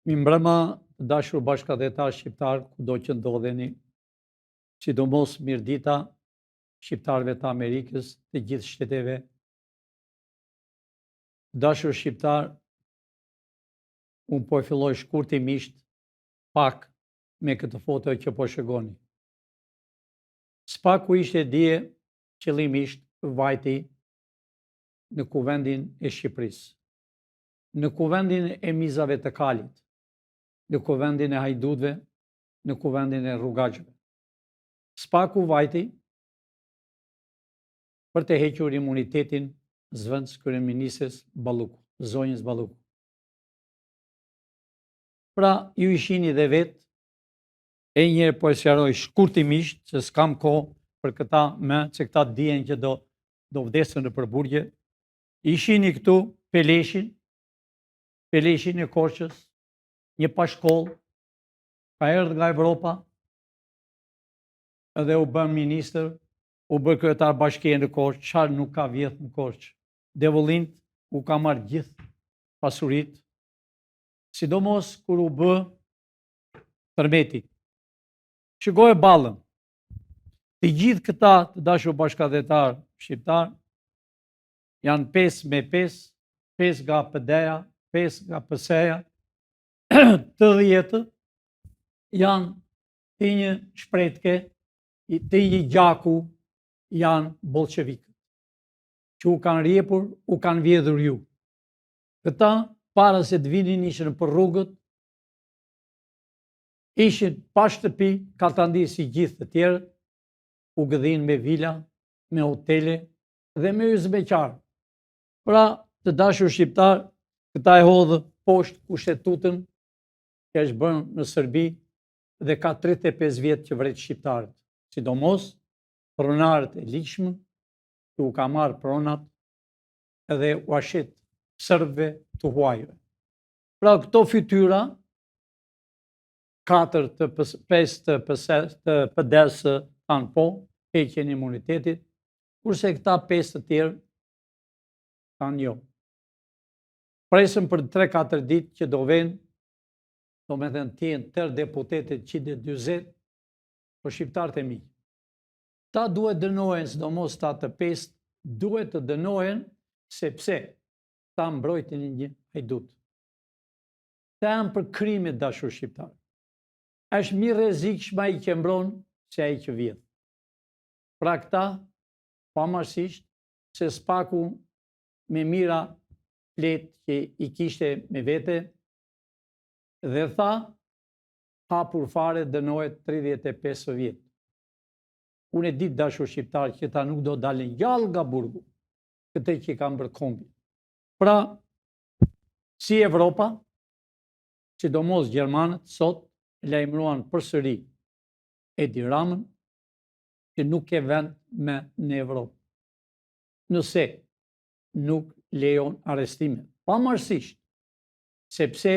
Mirëmbrëma, të dashur bashkëdhetar shqiptar, kudo që ndodheni, sidomos mirëdita shqiptarëve të Amerikës, të gjithë shteteve. Dashur shqiptar, unë po e filloj shkurtimisht pak me këtë foto që po shikoni. Spaku ishte dje qëllimisht vajti në kuvendin e Shqipërisë, në kuvendin e mizave të kalit, në kuvendin e hajdutëve, në kuvendin e rrugaçëve. Spaku vajti për të hequr imunitetin zëvendës kryeministres Balluku, zonjës Balluku. Pra, ju i shihni dhe vetë, e njëherë po e sqaroj shkurtimisht, se s'kam kohë për këta më, se këta dihen që do vdesën në përburgje. I shihni këtu peleshin e Korçës, një pashkoll, ka erdhur nga Evropa, edhe u bën ministër, u bë kryetar bashkie në Korçë, çfarë nuk ka vjedh në Korçë. Devollint u ka marrë gjithë pasuritë, sidomos kur u bë tërmeti. Shikoj ballën. Të gjithë këta të dashur bashkëdhetar shqiptar janë 5 me 5, 5 nga PD-ja, 5 nga PS-ja, të 10 janë të një shpretke, të një gjaku, janë bolshevikët, që u kanë rjepur, u kanë vjedhur ju. Këta, para se të vinin, ishin për rrugët, ishin pa shtëpi, kaltandi si gjithë të tjerët, u gëdhin me vila, me hotele dhe me ysbeqar. Pra, të dashur shqiptar, këta e hodhë poshtë kushtetutën që është bërë në Serbi dhe ka 35 vjetë që vret shqiptarët, sidomos pronarët e ligjshëm, që u ka marrë pronat edhe u ashit serbëve të huajve. Pra, këto fytyra, 4 të 5 të PD-s kanë po, heqjen e imunitetit, kurse këta 5 të tjerë kanë jo. Presëm për 3-4 ditë që do venë, do me thënë tjenë tërë deputetet 140, për shqiptarët e mi. Ta duhet dënohen, sidomos ta të 5, duhet të dënohen sepse ta mbrojtin një hajdut. Ta janë për krimet dashur shqiptar. Është mi rrezikshme ai që mbron se ai që vjedh. Pra këta, pavarësisht se spaku me mira fletë që i kishte me vete, dhe tha, hapur fare dënohet 35 vjetë. Unë e ditë dashur shqiptar që ta nuk do dalin gjallë nga burgu, këte që i kam bërë kombi. Pra, si Evropa, sidomos Gjermanët, sot lajmëruan përsëri Edi Ramën, që nuk e vend me në Evropë. Nëse nuk lejon arrestime, pavarësisht, sepse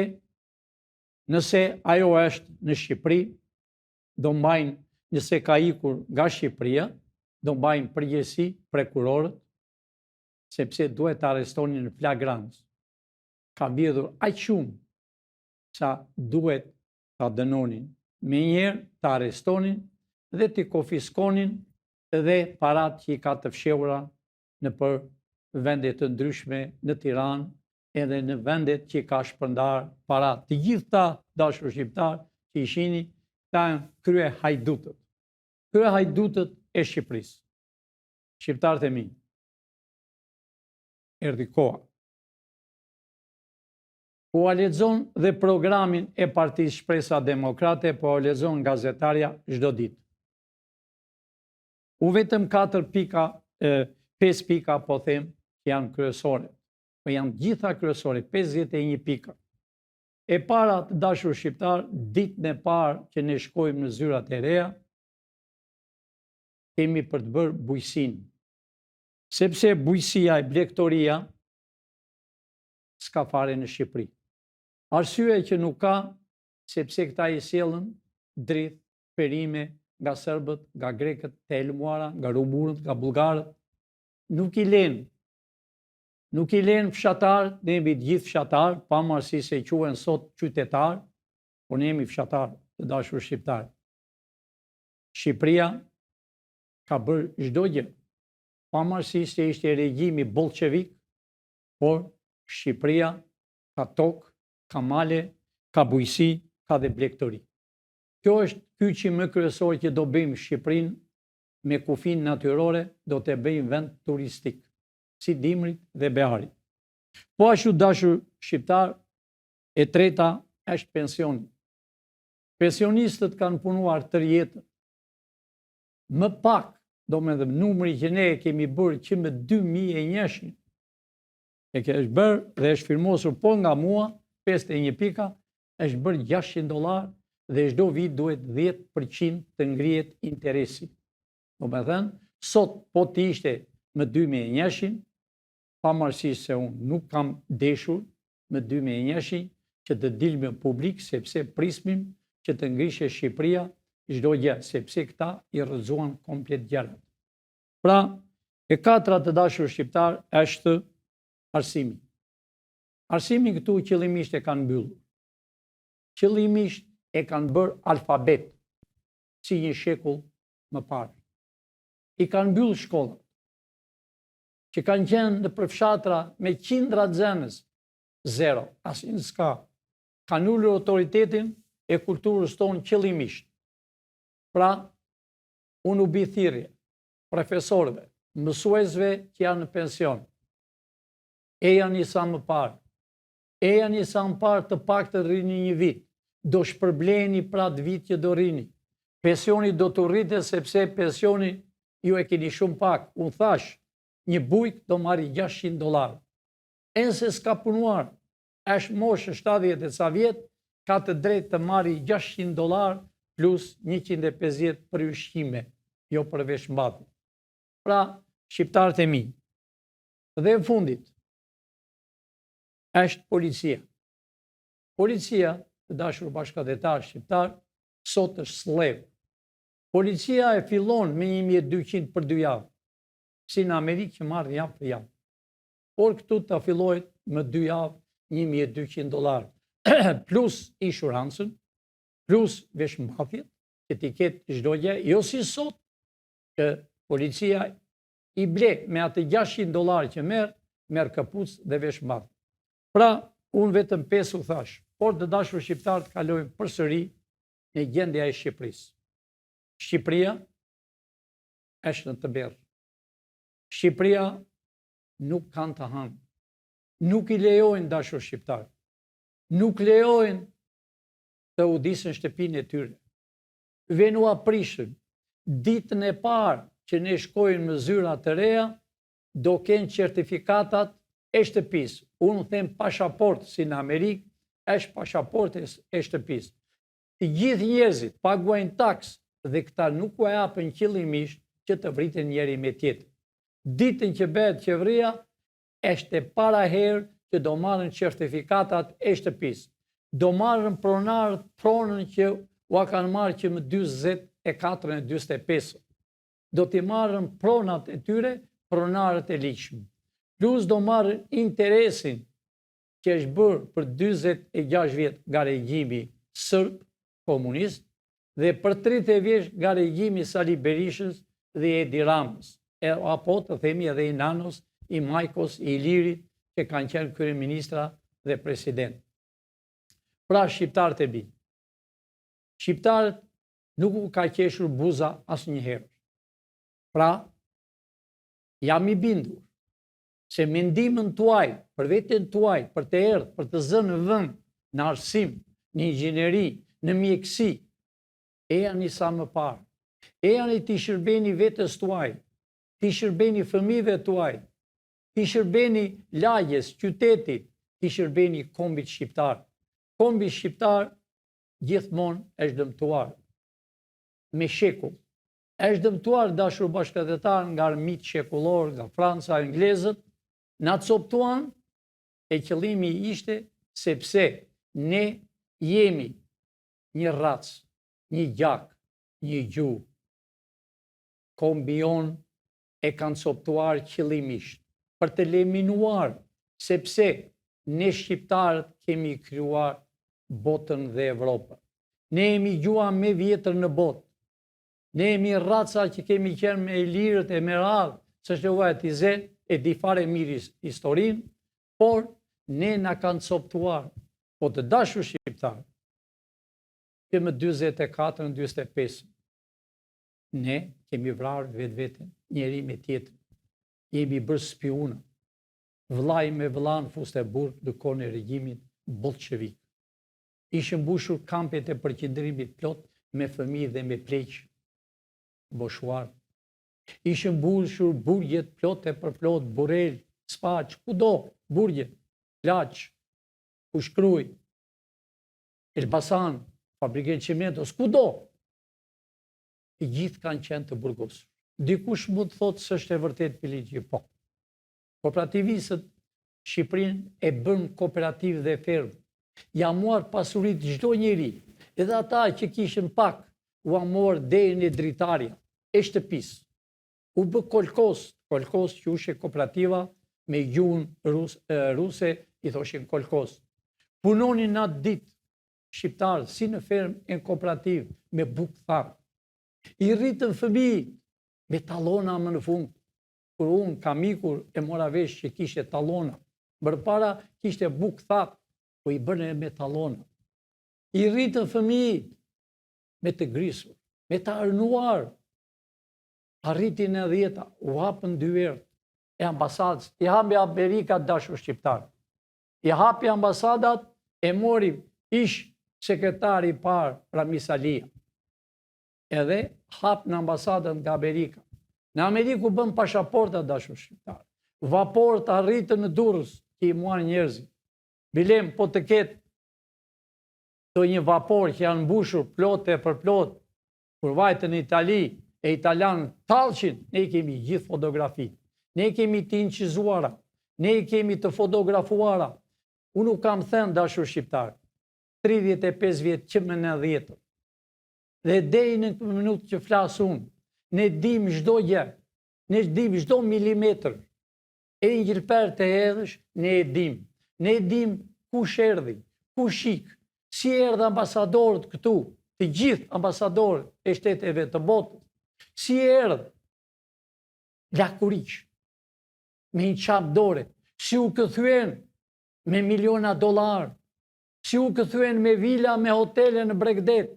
nëse ajo është në Shqipëri, do mbajnë, nëse ka ikur nga Shqipëria, do mbajnë përgjegjësi prokurorët, sepse duhet të arrestonin në flagrancë. Ka vjedhur aq shumë sa duhet ta dënonin. Me njerë të arrestonin dhe të konfiskonin dhe parat që i ka të fshehura në për vendet të ndryshme në Tiranë, edhe në vendet që i ka shpërndar parat. Të gjithë ta dashur shqiptar që i shihni, ta janë krye hajdutët. Krye hajdutët e Shqipërisë. Shqiptarët e mi, erdhi koha. Po a lexon dhe programin e Partisë Shpresa Demokrate, po a lexon gazetarja çdo ditë. U vetëm 5 pika, po them, që janë kryesore. Po janë gjitha kryesore, 51 pika. E para të dashur shqiptar, ditën e parë që ne shkojmë në zyrat e reja, kemi për të bërë bujqësinë. Sepse bujqësia e blegtoria s'ka fare në Shqipëri. Arsye që nuk ka, sepse këta i sjellën dritë, perime nga serbët, nga grekët, të elmuara, nga rumunët, nga bullgarët, nuk i lenë Nuk I len fshatar, ne jemi të gjithë fshatar, pavarësisht se quhen sot qytetar, por ne jemi fshatar, të dashur shqiptar. Shqipëria ka bërë çdo gjë, pavarësisht se ishte regjimi bolshevik, por Shqipëria ka tokë, ka male, ka bujqësi, ka dhe blegtori. Kjo është kyçi më kryesor që do bëjmë Shqipërinë me kufijnë natyrore, do të bëjmë vend turistik, si dimrit dhe beharit. Po ashtu dashur shqiptar, e treta është pensioni. Pensionistët kanë punuar tërë jetën. Më pak, domethënë numri që ne kemi bërë që me 2001 e që është bërë dhe është firmosur po nga mua, 51 pika, është bërë $600 dhe çdo vit duhet 10% të ngrihet interesi. Domethënë, sot po të ishte më 2001, pavarësisht se unë nuk kam deshur më 2001 që të dilmë publik, sepse prismim që të ngrishe Shqipëria çdo gjë, sepse këta I rrëzuan komplet gjërat. Pra, e katra të dashur shqiptar është arsimi. Arsimi këtu qëllimisht e kanë mbyllur. Qëllimisht e kanë bërë alfabet, si një shekull më parë. I kanë mbyllur shkollat, që kanë qenë në përfshatra me qindra nxënës, zero, asnjë s'ka. Kanë ulur autoritetin e kulturës tonë qëllimisht. Pra, unë u bi thirrje profesorëve, mësuesve që janë në pension. Eja një sa më parë. Eja një sa më parë të pak të rrini një vit. Do shpërbleni pra të vit që do rini. Pensioni do të rritet sepse pensioni ju e keni shumë pak. Unë thash, një bujk do marri $600. Ense s'ka punuar, është moshë 70 e ca vjet, ka të drejtë të marri $600 plus 150 për ushqime, jo për veshmbathje. Pra, shqiptarët e mi. Dhe në fundit, është policia. Policia, të dashur bashkëdhetar shqiptar, sot është sllev. Policia e fillon me 1200 për 2 javë, si në Amerikë që marrë javë për javë. Por këtu të fillojt më 2 javë $1200, plus inshurancën, plus veshmbathjet, që ti ketë çdo gjë, jo si sot, që policia I ble me atë $600 që merr kapuc dhe veshmbathje. Pra, unë vetëm 5 u thash, por të dashur shqiptarët kalojmë përsëri në gjendja e Shqipërisë. Shqipëria është në të berë. Shqipëria nuk kanë të hanë. Nuk I lejojnë dashur shqiptarë. Nuk lejojnë të udisën shtëpinë e tyre. Venu aprishën, ditën e parë që ne shkojnë në zyra të reja, do kenë certifikatat e shtëpisë. Unë them pashaport, si në Amerikë, është pashaport e shtëpisë. Të gjithë njerëzit paguajnë taks dhe këta nuk u japën qëllimisht që të vriten njëri me tjetër. Ditën që bëhet qeveria, është e para herë që do marrën certifikatat e shtëpisë. Do marrën pronarët pronën që u kanë marrë që më 24 e 25. Do t'i marrën pronat e tyre, pronarët e ligjshëm. Plus do marrën interesin që është bërë për 46 vjet nga regjimi sërb komunist dhe për 30 vjet nga regjimi Sali Berishës dhe Edi Ramës, apo të themi edhe I Nanos, I Majkos, I Ilirit, që kanë qenë kryeministra dhe president. Pra, shqiptarët e bi. Shqiptarët nuk u ka qeshur buza asnjëherë. Pra, jam I bindur se mendimin tuaj, për veten tuaj, për të erdhur, për të zënë vend në arsim, në inxhinieri, në mjekësi, e janë sa më parë. E janë të shërbeni vetes tuaj, të shërbeni fëmijëve tuaj, të shërbeni lagjes, qytetit, të shërbeni kombit shqiptar. Kombi shqiptar gjithmonë është dëmtuar. Me shekull. Është dëmtuar dashur bashkëdhetar nga armiqt shekullor, nga Franca, anglezët, na coptuan e qëllimi ishte sepse ne jemi një racë, një gjak, një gjuhë. Kombi jon e kanë coptuar qëllimisht për të eliminuar sepse ne shqiptarët kemi krijuar botën dhe Evropën. Ne jemi gjua me vjetër në botë. Ne jemi raca që kemi qenë me lirët e me radhë, së shëvaj të ze, e di fare mirë historinë, por ne na kanë coptuar, po të dashur shqiptarë, që më 24-25, ne kemi vrarë vetë vetën, njeri me tjetër, jemi bërë spiuna, vllai me vllain fuste burg në kohën e regjimit bolshevik. Ishën mbushur kampet e përqendrimit plot me fëmijë dhe me pleq boshuar. Ishën mbushur burgjet plot e përplot, Burrel, Spaç, kudo, burgje, Laç, Kushkruj, Elbasan, fabrikën çimentos, kudo. I gjithë kanë qenë të burgosur. Dikush mund të thotë se është e vërtet Pilinçi, po. Kooperativistët Shqipërinë e bën kooperativë dhe fermë. Ja muar pasurit çdo njeri, edhe ata që kishin pak, u amor deri në dritarja e shtëpisë. U bë kolkos që ushe kooperativa me gjuhën ruse, i thoshin kolkos. Punonin natë ditë shqiptarë si në fermë e në kooperativë me bukë tharë. I rritën fëmijë me tallona më në fund. Kur unë kam ikur e mora vesh që kishte tallona, përpara kishte bukë tharë, po i bënë me tallona. I rritën fëmijë me të grisur, me të arnuar. Arritin e 10, u hapën 2 herë e ambasadës. I hapi Amerika dashur shqiptar. I hapi ambasadat e mori ish sekretari i parë Ramis Alia. Edhe hap në ambasadën nga Amerika. Në Amerikë u bën pashaporta dashur shqiptar. Vaporët arritën në Durrës, që i muan njerëzit. Bilem po të ketë të një vapor që janë mbushur plot e për plot, kur vajtën në Itali, e italianë tallshin, ne kemi gjithë fotografi, ne kemi të incizuara, ne kemi të fotografuara. Unë nuk kam thënë dashur shqiptar, 35 vjetë që më në 10. Dhe deri në minutë që flas unë, ne dim çdo gjë, ne dim çdo milimetër. E ngjilper të hedhësh, ne e dim. Ne dim kush erdhi, kush shik, si erdhë ambasadorët këtu, të gjithë ambasadorët e shteteve të botës. Si erdhë Lakuriq me një qap dore, si u këthyen me miliona $, si u këthyen me vila, me hotele në Bregdet.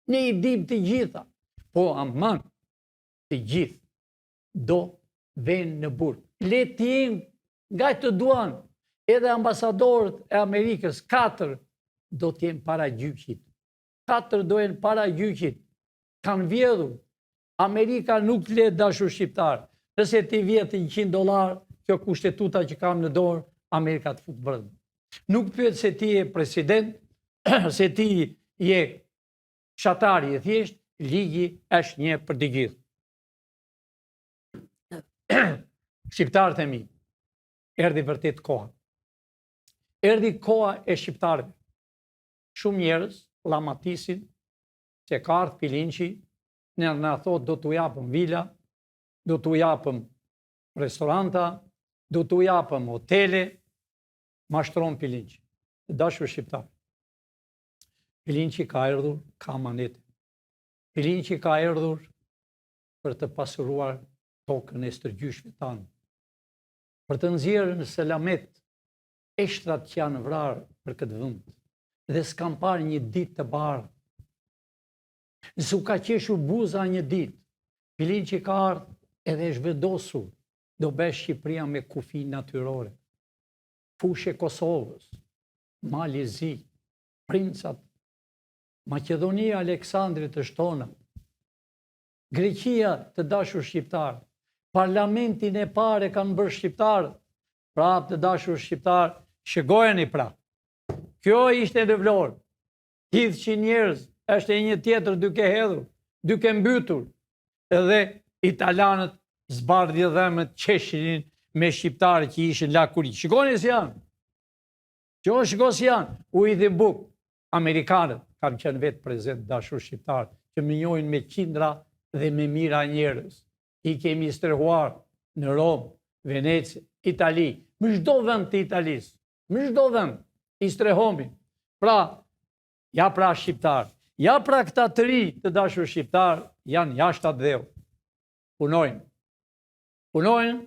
Ne i dim të gjitha, po aman të gjithë do venë në burg. Le të jenë nga të duan, edhe ambasadorët e Amerikës, 4 do të jenë para gjyqit. 4 do jenë para gjyqit. Kanë vjedhur. Amerika nuk le dashur shqiptar. Nëse ti vjet $100, kjo kushtetuta që kam në dorë, Amerika të fut brenda. Nuk pyet se ti je president, se ti je fshatari i thjesht, ligji është një për të gjithë. Shqiptarët e mi, erdhi vërtet koha. Erdhi koha e shqiptarëve. Shumë njerëz llamatisin se ka ardhur Pilinçi, ne na thot do t'u japëm vila, do t'u japëm restoranta, do t'u japëm hotele, mashtron Pilinçi. Dashur shqiptar. Pilinçi ka erdhur, ka amanet. Pilinçi ka erdhur për të pasuruar tokën e stërgjyshve tanë, për të nxjerrë në selamet eshtrat që janë vrarë për këtë vend, dhe s'kam parë një ditë të bardhë. S'u ka qeshur buza një ditë. Pilinçi ka ardhur edhe është vendosur do bësh Shqipëria me kufi natyrore. Fushë e Kosovës, Mali Zi, princat, Maqedonia Aleksandrit të shtona, Greqia të dashur shqiptar, parlamentin e parë kanë bërë shqiptarët, prap të dashur shqiptar, shëgojeni pra. Kjo ishte në vlorë. Gjithë që njerëz është e një tjetër duke hedhur, duke mbytur, edhe italianët zbardhje dhe me qeshinin me shqiptarë që ishin Lakuriq. Shikoni si janë. Shiko si janë. U i dhe buk. Amerikanët kanë qenë vetë prezent dashur shqiptarë, që më njohin me qindra dhe me mira njerëz. I kemi strehuar në Rom, Veneci, Itali, më çdo vend të Italisë, më çdo vend, i strehomin. Pra, ja pra shqiptar, ja pra këta të ri të dashur shqiptar, janë jashtë atë dheu. Punojnë,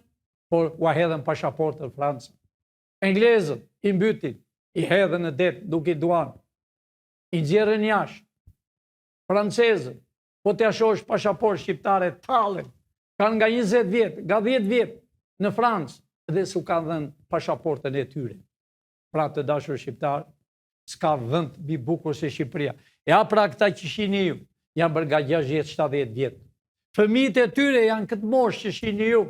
por u hedhën pasaportën Francë. Englezët i mbytin, i hedhën në det duke i duan. I nxjerrën jashtë. Francezët, po t'ja shohësh pasaportë shqiptare tallen, kanë nga 20 vjet, nga 10 vjet në Francë dhe s'u kanë dhënë pasaportën e tyre. Pra të dashur shqiptar, s'ka vend mbi bukur se Shqipëria. Ja pra këta që shihni ju, janë bërë nga 60-70 vjet. Fëmijët e tyre janë këtë moshë që shihni ju.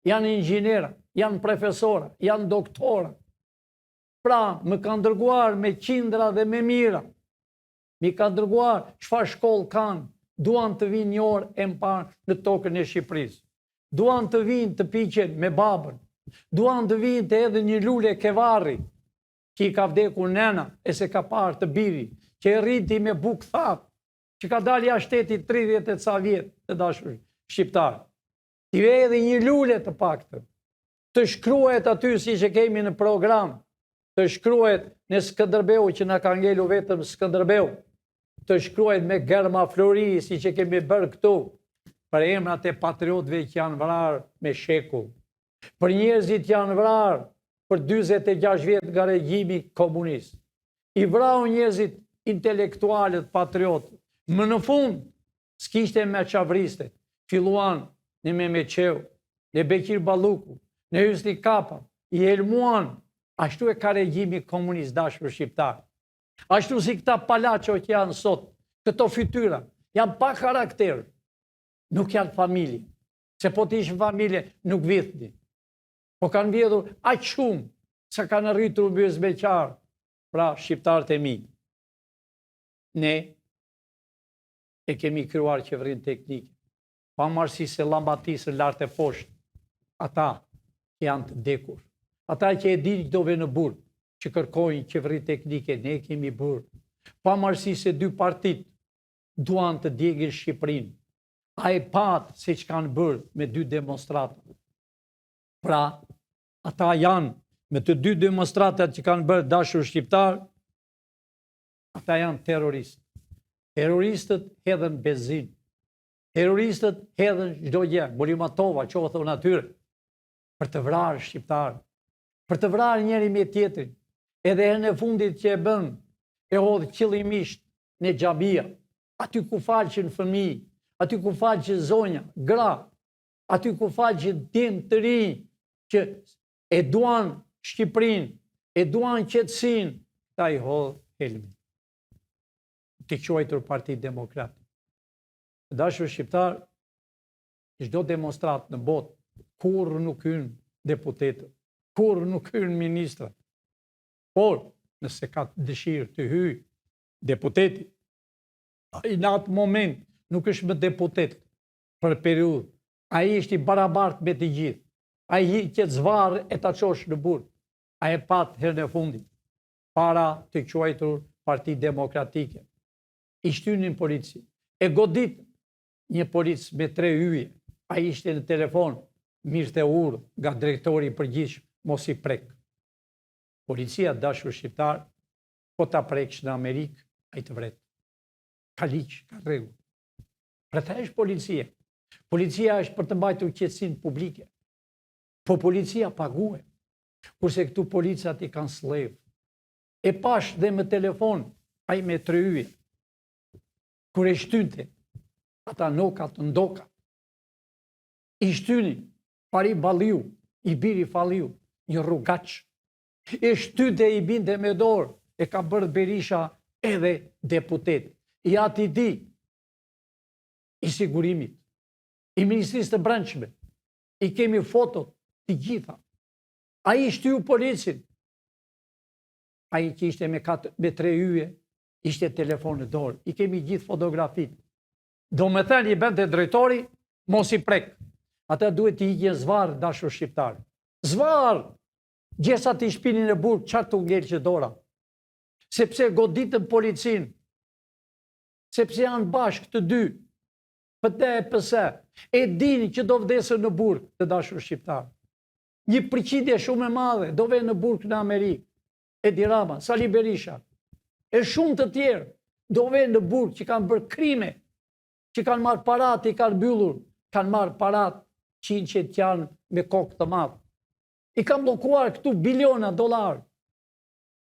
Janë inxhiniera, janë profesora, janë doktora. Pra, më kanë dërguar me qindra dhe me mira. Mi kanë dërguar çfarë shkollë kanë. Duan të vinë një orë e mparë në tokën e Shqipërisë. Duan të vinë të piqen me babën. Duan të vinë të edhe një lule kevarri, që i ka vdekur nena e se ka parë të biri, që e rriti me bukë thatë, që ka dalë jashtë shtetit 30 e ca vjetë të dashur shqiptarë. T'i edhe një lule të paktën, të shkruhet aty si që kemi në program, të shkruhet në Skënderbeu që na ka ngelu vetëm Skënderbeu, të shkruhet me Germa Flori si që kemi bërë këtu, për emrat e patriotëve që janë vrarë me shekull, për njerëzit janë vrarë për 46 vjet nga regjimi komunist. I vrau njerëzit intelektualet patriotët. Më në fund, s'kishte me qavriste, filluan në Memeqeu, në Bekir Balluku, në Hysni Kapa, i helmuan, ashtu e ka regjimi komunist dashur shqiptar. Ashtu si këta palaço që janë sot, këto fytyra, janë pa karakter, nuk janë familje, se po t'ishë familje nuk vithni. Po kanë vjedhur aq shumë, sa kanë rritur mbi zbeqar, pra shqiptarët e mi. Ne e kemi krijuar qeverinë teknike, pavarësisht se llamatisën lart e poshtë, ata janë të dekur. Ata që e dinë dove në burg, që kërkojnë qeveri teknike, ne kemi burg. Pavarësisht se dy partit duan të djegin Shqipërinë. A e patë se që kanë bërë me dy demonstratat. Pra, ata janë, me të dy demonstratat që kanë bërë dashur shqiptar, ata janë terroristë. Terroristët hedhen benzin. Terroristët hedhen çdo gjë, Bolimatova, që o thonë atyre, për të vrarë shqiptarë, për të vrarë njëri me tjetrin, edhe herën e fundit që e bën, e hodh qëllimisht në xhamia, aty ku falqen fëmijë, aty ku falqen zonja, gra, aty ku falqen tim të rinj, që e duan Shqipërinë, e duan qetësinë, ta i hodh helmin. Të quajtur Parti Demokrat. Dashur shqiptar, çdo demonstrat në botë, kurrë nuk hyn deputetët, kurrë nuk hyn ministrat. Por, nëse ka dëshirë të hyjë deputeti, ai në atë moment nuk është më deputet për periudhë. Ai është i barabartë me të gjithë. Ai hiqet zvarr e ta çosh në burg. Ai e pat herën e fundit para të quajtur Parti Demokratike. I shtynin polici. E godit një polic me 3 yje. Ai ishte në telefon, mirë të urë nga drejtori i përgjithshëm, mos i prek. Policia dashur shqiptar, po ta preksh në Amerikë, ai të vret. Ka ligj, ka rregull. Për ta është policia. Policia është për të mbajtur qetësinë publike. Po policia paguhet. Kurse këtu policat i kanë sllev. E pash dhe me telefon, ai me 3 yje. Kur e shtynte, ata nokat ndoka. I shtynin, pari Balliu, i biri Falliu, një rrugaç. E shtynte i binte me dorë, e ka bërë Berisha edhe deputet. I ati di, i sigurimit, i Ministrisë të Brendshme, i kemi fotot të gjitha. A i shtyu policin. A i që ishte me 3 yje, ishte telefon në dorë. I kemi gjithë fotografit. Do me thënë i bënte drejtori, mos i prek. Ata duhet i hiqen zvarë dashur shqiptar. Zvarë! Gjesat i shpinin e burg, qartë të ngellë që dora. Sepse goditën policin. Sepse janë bashkë të dy. Pëte e pëse. E dini që do vdesën në burg të dashur shqiptar. një përqindje shumë e madhe, do ve në burg në Amerikë, Edi Rama, Sali Berisha, e shumë të tjerë, do ve në burg që kanë bërë krime, që kanë marrë parat, i kanë mbyllur, kanë marrë parat, që janë me kokë të madhë. I kanë blokuar këtu biliona dollar.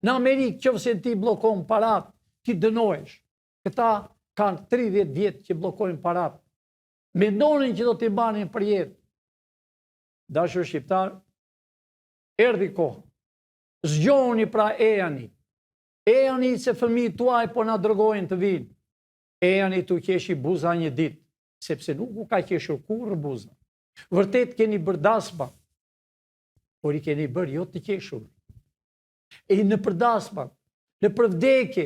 Në Amerikë, qofse ti blokon parat, ti dënohesh. Këta kanë 30 vjetë që blokojnë parat. Mendonin që do t'i banin për jetë. Dashur shqiptar, erdhi kohë. Zgjoni pra ejani. Ejani se fëmijët tuaj po na dërgojnë të vinë. Ejani tu qeshi buza një ditë, sepse nuk u ka qeshur kurrë buza. Vërtet keni bërë dasma, por i keni bërë jo të qeshur. E në përdasma, në përvdekje,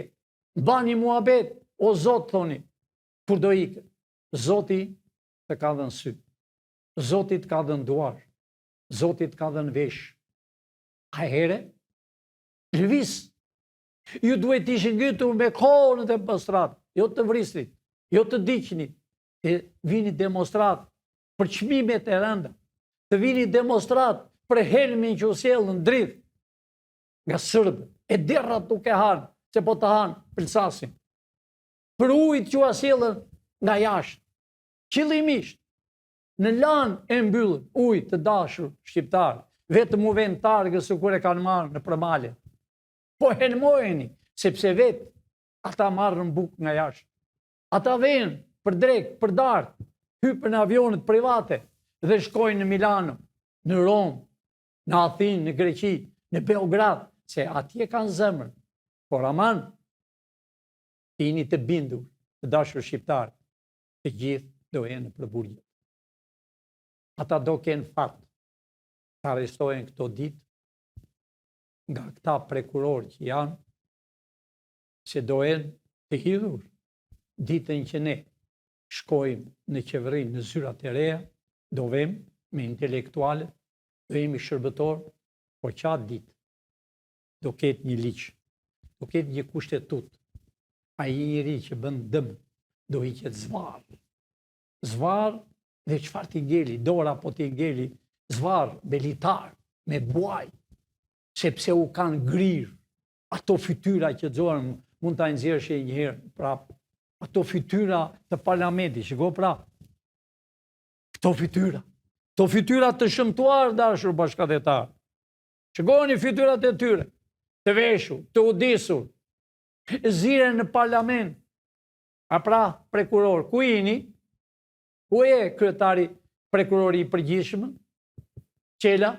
bani muhabet, o Zot thoni, kur do ikë, Zoti të ka dhënë sy, Zoti të ka dhënë duar, Zoti të ka dhënë vesh. A here, lëviz, ju duhet ishë ngjitur me kohën e demonstrat, jo të vrisnit, jo të diqnit, e vini demonstrat për çmimet e rënda, të vini demonstrat për helmin që u sjellën dritë nga sërbë, e derrat nuk e hanë, se po të hanë pëlsasin. Për ujtë që u sjellën nga jashtë, qëllimisht, në lanë e mbyllën ujtë të dashur shqiptarë, vetëm u vend targës u kur e kanë marrë në përmale. Po helmojeni, sepse vetë ata marrën bukë nga jashtë. Ata venë për drekë, për dartë, hypën në avionet private dhe shkojnë në Milano, në Romë, në Athinë, në Greqi, në Beograd, se atje kanë zemër. Por aman, jeni të bindur, të dashur shqiptarë, të gjithë do jenë për burgjet. Ata do kenë fat të arrestojnë këto ditë nga këta prokurorë që janë, se do jenë të hidhur ditën që ne shkojmë në qeverinë në zyrat e reja, do vem me intelektuale, do jemi shërbëtor, po qatë ditë do ketë një liqë, do ketë një kushtetut, a i njëri që bënd dëmë, do i qëtë zvarë. Zvarë dhe qëfar t'i ngeli, dora po t'i ngeli, zvarë belitar, me buaj, sepse u kanë grirë, ato fytyra që zonë, mund t'a nxjerrë njëherë, prapë, ato fytyra të parlamentit, shiko prapë, këto fytyra të shëmtuar, dashur bashkëdhetar, shikoni fytyrat e tyre, të veshur, të udisur, zire në parlament, a pra prekuror, ku jeni? Ku e kryetari prekurori i përgjithshëm? Qela?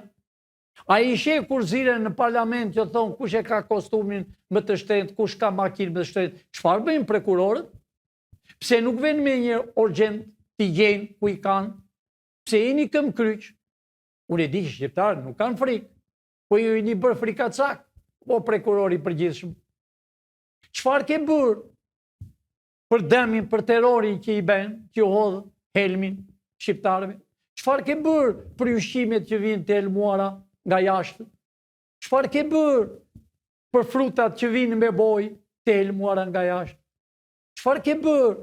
A i sheh kur zire në parlament që thonë kush e ka kostumin më të shtrenjtë, kush ka makinë më të shtrenjtë, çfarë bëjnë prekurorët? Pse nuk vjen me një urgjent t'i gjejnë ku i kanë? Pse jeni këm kryq? Unë e di që shqiptarët nuk kanë frikë, po ju jeni bërë frikacak, po prekurori i përgjithshëm. Çfarë ke bërë për dëmin, për terrorin që i bën, që u hodh helmin shqiptarëve? Çfarë ke bërë për ushqimet që vinë të helmuara nga jashtë? Çfarë ke bërë për frutat që vinë me bojë të helmuara nga jashtë? Çfarë ke bërë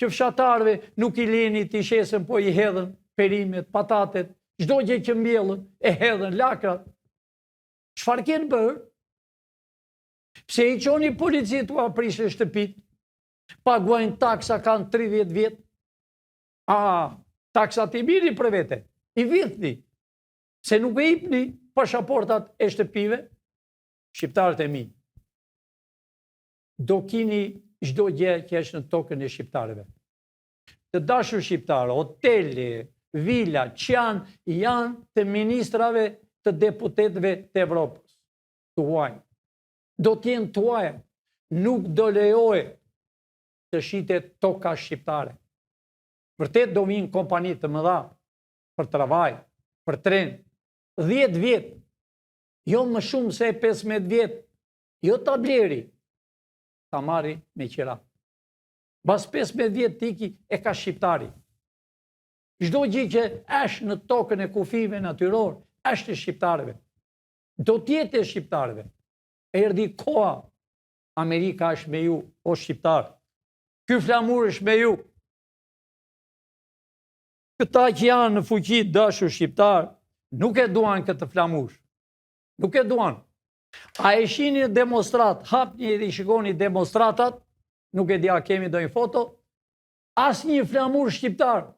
që fshatarëve nuk i lini të shesën, po i hedhën perimet, patatet, çdo gjë që mbjellën, e hedhën lakrat? Çfarë ke bërë? Pse i qoni policit u aprishë shtëpit, paguajnë taksa, kanë 30 vjetë? Taksat i biri për vete, i vithni, se nuk e ipni pashaportat e shtëpive, shqiptarët e mi. Do kini çdo gjë që është në tokën e shqiptarëve. Të dashur shqiptarë, hotele, vila, janë të ministrave të deputetëve të Evropës, tuaj. Do t'jenë tuaj, nuk do lejohe të shitet toka shqiptare. Vërtet do vinë kompani të mëdha për travaj, për tren, 10 vjetë, jo më shumë se 15 vjetë, jo ta bleri, ta marri me qira. Bas 15 vjetë tiki e ka shqiptari. Çdo gjë që është në tokën e kufive natyror, është e shqiptarëve. Do t'jetë e shqiptarëve. Erdhi koha, Amerika është me ju, o shqiptarë. Ky flamur është me ju. Këta që janë në fuqi, dashur shqiptarë, Nuk e duan këtë flamush. Nuk e duan. A e shihni demonstrat, hapni dhe shikoni demonstratat, nuk e di a kemi ndonjë foto, asnjë flamur shqiptar.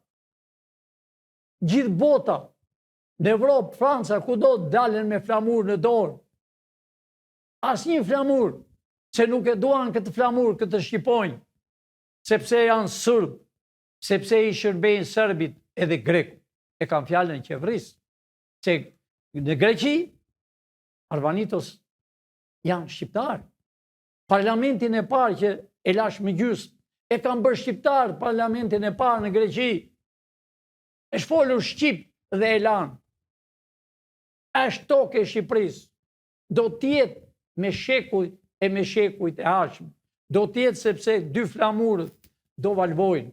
Gjithë bota, në Evropë, Franca, kudo dalen me flamur në dorë. Asnjë flamur, se nuk e duan këtë flamur, këtë shqiponjë, sepse janë sërbë, sepse i shërbejnë serbit edhe greku. E kam fjalën e qeverisë. Se në Greqi, Arvanitos janë shqiptarë. Parlamentin e parë që e lash me gjysmë, e kanë bërë shqiptarë parlamentin e parë në Greqi. E shfolur shqip dhe e lanë. Është tokë e Shqipërisë. Do tjetë me shekujt e ardhshëm. Do tjetë sepse dy flamurët do valvojnë.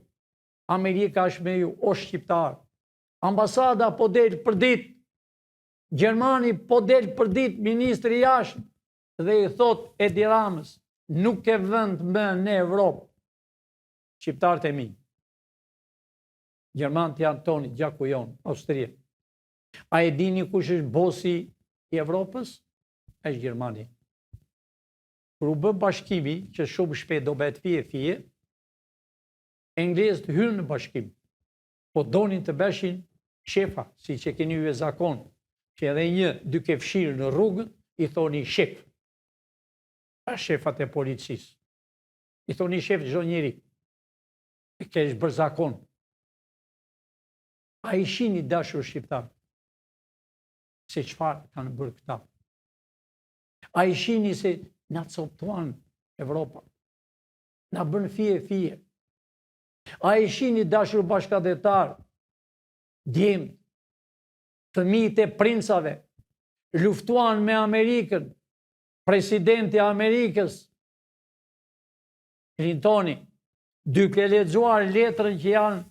Amerika është me ju, o shqiptarë. Ambasada po del për ditë. Gjermani po del për ditë ministri jashtë dhe i thot Edi Ramës, nuk e vend më në Evropë. Shqiptarët e mi. Gjermanët janë toni, gjaku jonë, Austria. A e dini kush është bosi i Evropës? Është Gjermani. Kur u bë bashkimi, që shumë shpejt do bëhet fije, englezët hynë në bashkim, po donin të beshin shefa, si që keni ju e zakon, që edhe një duke fshirë në rrugën, i thoni shef. A shefat e policisë. I thoni shef çdo njeri. E kesh bërë zakon. A i shihni dashur shqiptar, se çfarë kanë bërë këta. A i shihni se na coptuan Evropa. Na bën fije. A i shihni dashur bashkëdhetar, djemt, fëmijët e princave, luftuan me Amerikën, presidenti i Amerikës, Clintoni, duke lexuar letrën që janë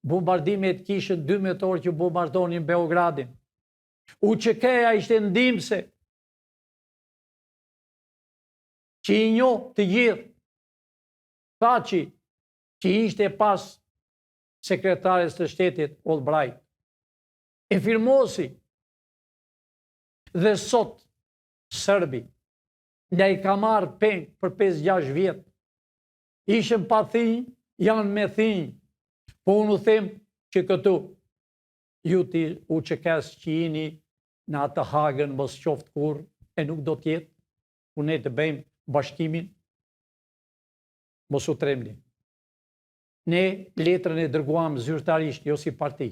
bombardimet kishën 12 orë që bombardonin Beogradin. UÇK-ja ishte ndihmëse, që i njoh të gjithë, Thaçi, që ishte pas sekretares të shtetit Albright, e firmosi, dhe sot Serbi nga i ka marrë peng për 5-6 vjetë. Ishën pa thinj, janë me thinj, po unë them që këtu, ju ti UÇK-s që jini në atë Hagën mos qoftë kur, e nuk do tjetë, ku ne të bëjmë bashkimin, mos u tremni. Ne letrën e dërguam zyrtarisht, jo si parti.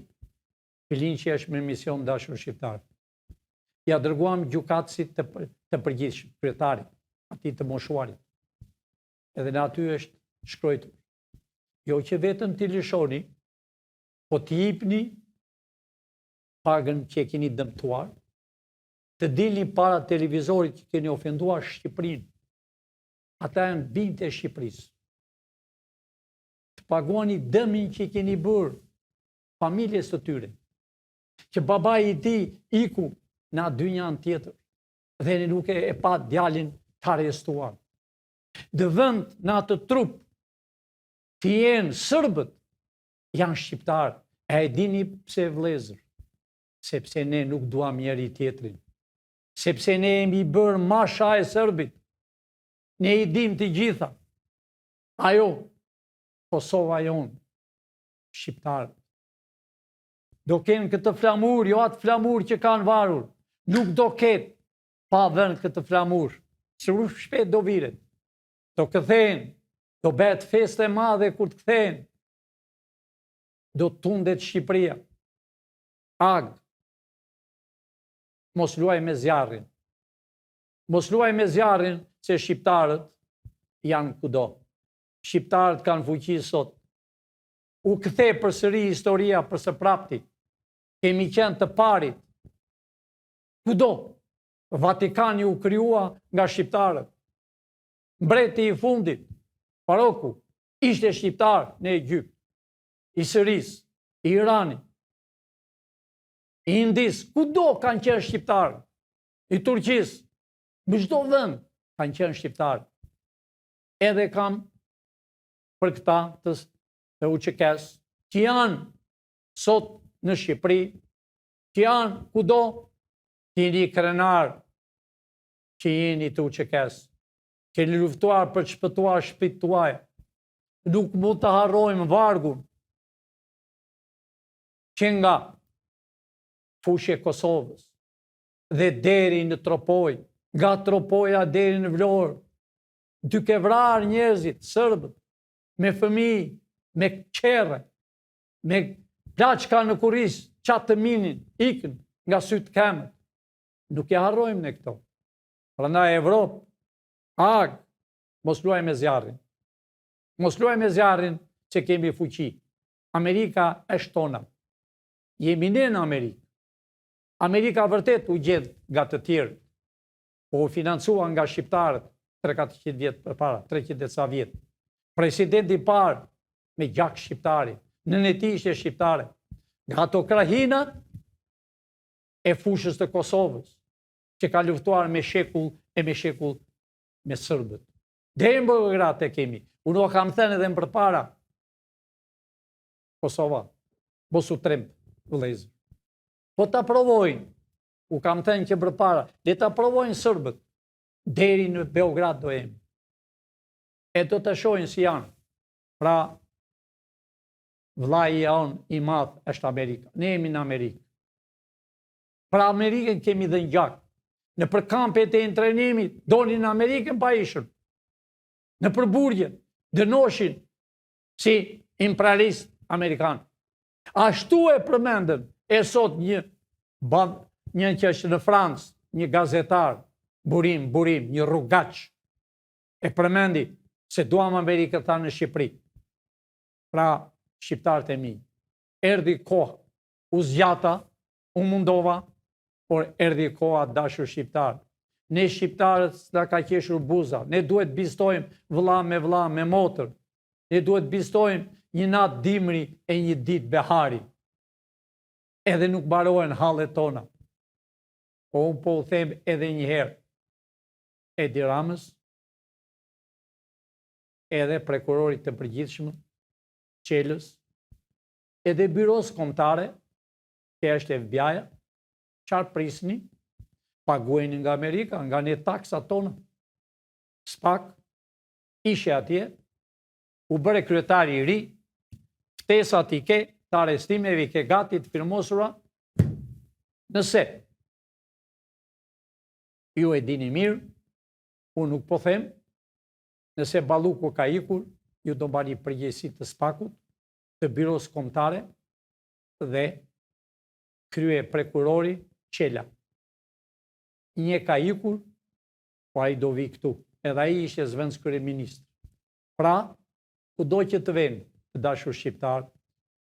Filin që është me mision dashur shqiptar. Ja dërguam gjykatësit të përgjithshëm, kryetarit, atij të moshuarit. Edhe në aty është shkruar. Jo që vetëm t'i lëshoni, po t'i jepni pagën që e keni dëmtuar, të dilni para televizorit që keni ofenduar Shqipërinë. Ata janë bimët e Shqipërisë. Të paguani dëmin që keni bërë familjes të tyre. Që babai i tij iku në atë dynjan tjetër dhe ne nuk e pa djalin të arrestuar. Dë vend në atë trup të jenë sërbët, janë shqiptarë. E dini pse vëllezër? Sepse ne nuk duam njëri tjetrin. Sepse ne jemi bërë masha e sërbit. Ne i dim të gjitha. Ajo, Kosova jonë, shqiptarë. Do kenë këtë flamur, jo atë flamur që kanë varur. Nuk do ketë pa vënë këtë flamur. Shumë shpejt do viret. Do këthejnë, do bëhet festë e madhe kur të kthehen. Do tundet Shqipëria. Ag. Mos luaj me zjarrin. Mos luaj me zjarrin se shqiptarët janë kudo. Shqiptarët kanë fuqi sot. U kthe përsëri historia për së prapti. Kemi qenë të parit. Kudo? Vatikani u krijua nga shqiptarët. Mbreti i fundit, Faroku, ishte shqiptar në Egypt, i Siris, i Irani, i Indis, kudo kanë qenë shqiptarë, i Turqis, në çdo vend kanë qenë shqiptarë. Edhe kam për këta të UÇK-s, që janë sot në Shqipëri, që janë kudo, jeni krenar që jeni të uqekes. Keni luftuar për të shpëtuar shtëpitë tuaj. Nuk mund të harrojmë vargun që nga fushja e Kosovës dhe deri në Tropoj, nga Tropoja deri në Vlorë, duke vrarë njerëzit, sërbët, me fëmijë, me qerre, me plaçka në Kuris, qatë të minin, ikën nga sytë kemët. Nuk e harrojmë në këto. Prandaj Evropë, Hag, mos luaj me zjarrin. Mos luaj me zjarrin që kemi fuqi. Amerika është tona. Jemi ne në Amerikë. Amerika vërtet u gjedh nga të tjerë, po u financua nga shqiptarët 300-400 vjet përpara, 300 sa vjet. Presidenti i parë me gjak shqiptari, nënë e tij ishte shqiptare. Nga ato krahinat e fushës të Kosovës, që ka luftuar me shekull e me shekull me sërbët. Deri në Beograd e kemi. Unë o kam thënë edhe më përpara. Kosova, mos u tremb, vëllezër. Po ta provojnë, u kam thënë që përpara, le ta provojnë sërbët, deri në Beograd do jemi. E do të shohin si janë. Pra, vllai jon i madh është Amerika. Ne jemi në Amerikë. Pra Amerikën kemi dhe në gjak. Në përkampet e trajnimit, donin në Amerikën pa ishën. Në përburgje, dënoshin si imperialist amerikan. Ashtu e përmendën e sot një që është në Francë, një gazetar, burim, një rrugaq, e përmendi se duam Amerikën ta në Shqipëri. Pra, shqiptarët e mi, erdi kohë, u zgjata, u mundova, por erdi koha dashur shqiptar. Ne shqiptarët s'na ka qeshur buza, ne duhet bistojmë vëlla, me motër, ne duhet bistojmë një natë dimri e një ditë behari. Edhe nuk barohen hallet tona. Po unë po u them edhe një herë, Edi Ramës, edhe prokurorit të përgjithshëm, Qelës, edhe byros kombëtare, që është FBI-ja, çfarë prisni? Paguajnë nga Amerika, nga ne taksat tona. Spak, ishe atje, u bëre kryetari i ri, ftesat i ke, të arrestimeve i ke gati të firmosura, nëse ju e dini mirë, unë nuk po them, nëse Balluku ka ikur, ju do mbani përgjegjësi të Spakut, të byros kombëtare dhe krye prokurori Qela. Një ka ikur, po ai do vi këtu. Edhe ai ishte zëvendës kryeministër. Pra, kudo që të vend, të dashur shqiptar,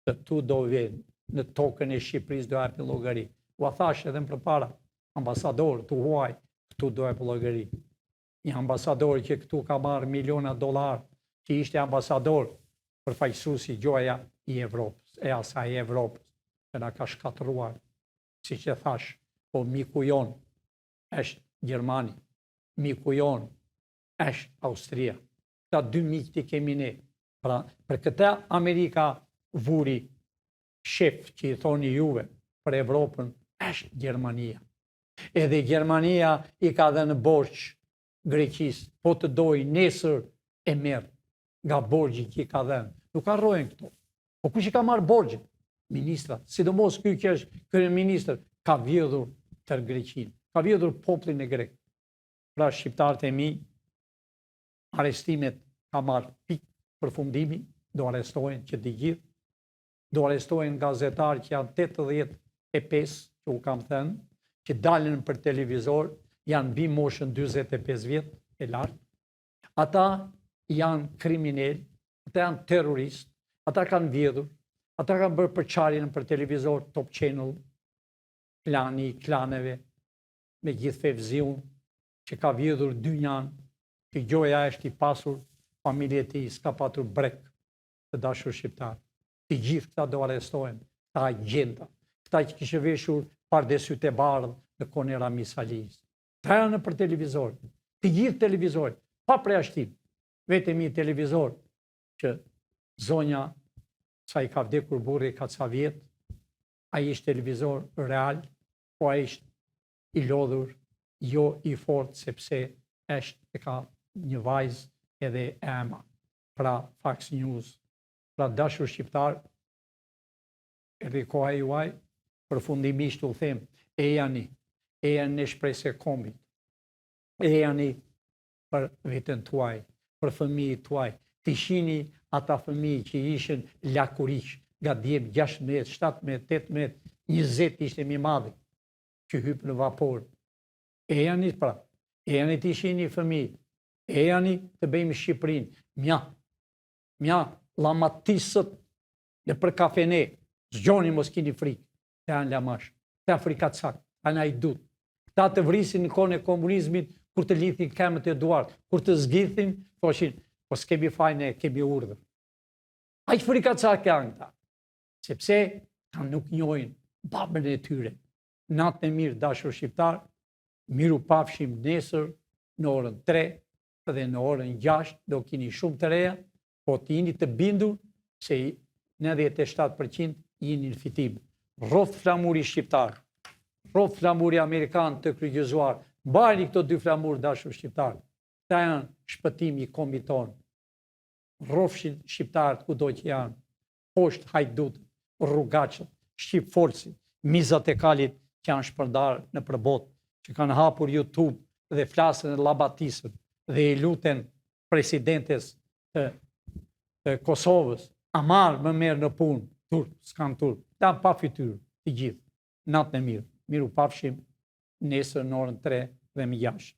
të tu do vend, në tokën e Shqipërisë do japin llogari. Ua thash edhe më përpara, ambasador të huaj, këtu do japin llogari. Një ambasador që këtu ka marrë miliona dollar, që ishte ambasador përfaqësuesi gjoja i Evropës, e asaj Evropës, që na ka shkatëruar, siç e thash, po miku jon është Gjermani, miku jon është Austria. Këta dy miqtë i kemi ne. Pra, për këta Amerika vuri shef që i thoni juve për Evropën është Gjermania. Edhe Gjermania i ka dhënë borxh Greqisë, po të doj nesër e merr nga borxhi që i ka dhënë. Nuk harrojen këto. Po kush i ka marrë borxhin? Ministrat, sidomos ky që është kryeministër, ka vjedhur tër Greqinë, ka vjedhur popullin e grek. Pra shqiptarët e mi, arrestimet ka marrë pikë përfundimi, do arrestohen që të gjithë, do arrestohen gazetarë që janë 85, që u kam thënë, që dalën për televizor, janë mbi moshën 45 vjet e lartë. Ata janë kriminal, ata janë terroristë, ata kanë vjedhur, ata kanë bërë përçarjen për televizor, Top Channel, klani i klaneve, me gjithë Fevziun, që ka vjedhur dynjan, që gjoja është i pasur, familje e tij s'ka patur brek të dashur shqiptar. Të gjithë këta do arrestohen, këta agjenta, këta që kishte veshur pardesyt e bardhë në kohën e Ramis Ali's. Këta janë për televizor, të gjithë televizor, pa përjashtim. Vetëm një televizor që zonja sa i ka vdekur burri ka ca vjet, ai është televizor real, po ai është i lodhur, jo i fort, sepse e ka një vajzë edhe ema. Pra Fox News, pra dashur shqiptar, edhe koha juaj, përfundimisht u them, e janë në shpresë e kombit, e janë për vetën tuaj, për fëmijët tuaj, të shihni ata fëmijë që ishin lakuriq, nga djem 16, 17, 18, 20 ishte mi madhi, që hypë në vapor. E janë pra, e janë të shihni fëmijë, e janë të bëjmë Shqipërinë, mja lamatisët në për kafene, zgjoni mos kini frikë, të janë lamash, të Afrikacak, të janë ajdut, ta të vrisin në kohën e komunizmit, kur të lidhin këmbët e duart, kur të zgjidhin, thoshin, po s'kemi fajne, kemi urdhër. Aq frikacak janë këta, sepse ta nuk njohin babën e tyre. Natën e mirë, dashur shqiptar, miru pafshim nesër në orën 3 dhe në orën 6, do keni shumë të reja, po të jeni të bindur se 97% jeni në fitim. Rroth flamuri shqiptar, rroth flamuri amerikan të kryqëzuar, mbajni këto dy flamur, dashur shqiptar. Ta janë shpëtimi i kombit tonë. Rrofshin shqiptarët kudo që janë, poshtë hajdut, rrugaçët, shqip forcit, mizat e kalit që janë shpërndarë në përbot, që kanë hapur YouTube dhe flasën e labatisën dhe i luten presidentes të Kosovës, a marë më merë në punë, turp, s'kan turp, ta pa fytyrë të gjithë. Natën e mirë, miru pafshim nesër në orën 3 dhe më 6.